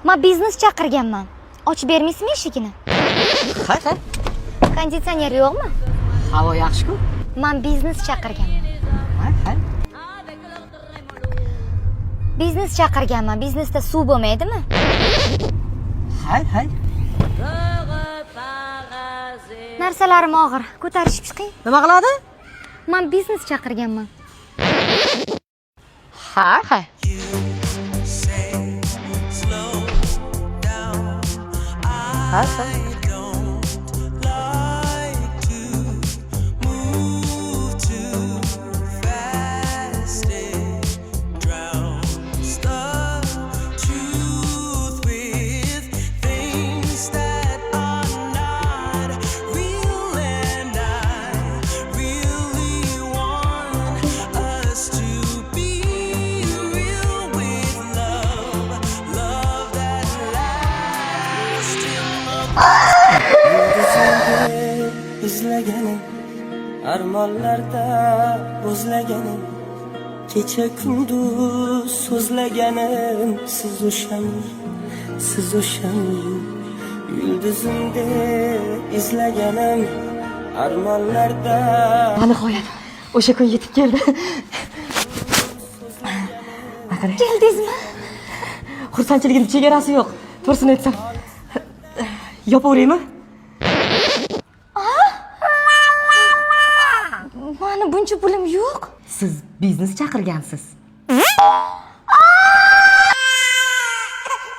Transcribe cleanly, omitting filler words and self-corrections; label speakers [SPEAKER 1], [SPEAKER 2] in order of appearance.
[SPEAKER 1] Men biznes chaqirganman. Ochib bermaysizmi eshigini?
[SPEAKER 2] Ha?
[SPEAKER 1] Konditsioner yo'qmi?
[SPEAKER 2] Havo yaxshi-ku.
[SPEAKER 1] Men biznes chaqirganman.
[SPEAKER 2] Ha?
[SPEAKER 1] Biznes chaqirganman. Biznesda suv bo'lmaydimi?
[SPEAKER 2] Ha.
[SPEAKER 1] Narsalarim og'ir. Ko'tarishib chiqing.
[SPEAKER 2] Nima qiladi?
[SPEAKER 1] Men biznes chaqirganman.
[SPEAKER 2] Ha. Ha.
[SPEAKER 3] izlaganim armonlarda o'zlaganim kecha kunduz so'zlaganim siz o'shami yulduzimda izlaganim armonlarda
[SPEAKER 2] Nihoyat o'sha kun yetib keldi.
[SPEAKER 1] Keldingizmi?
[SPEAKER 2] Xursandchiligim chegarasi yo'q. To'g'risini aytsam. Yopaveraymi?
[SPEAKER 1] Mani buncha pulim yo'q.
[SPEAKER 2] Siz biznes chaqirgansiz.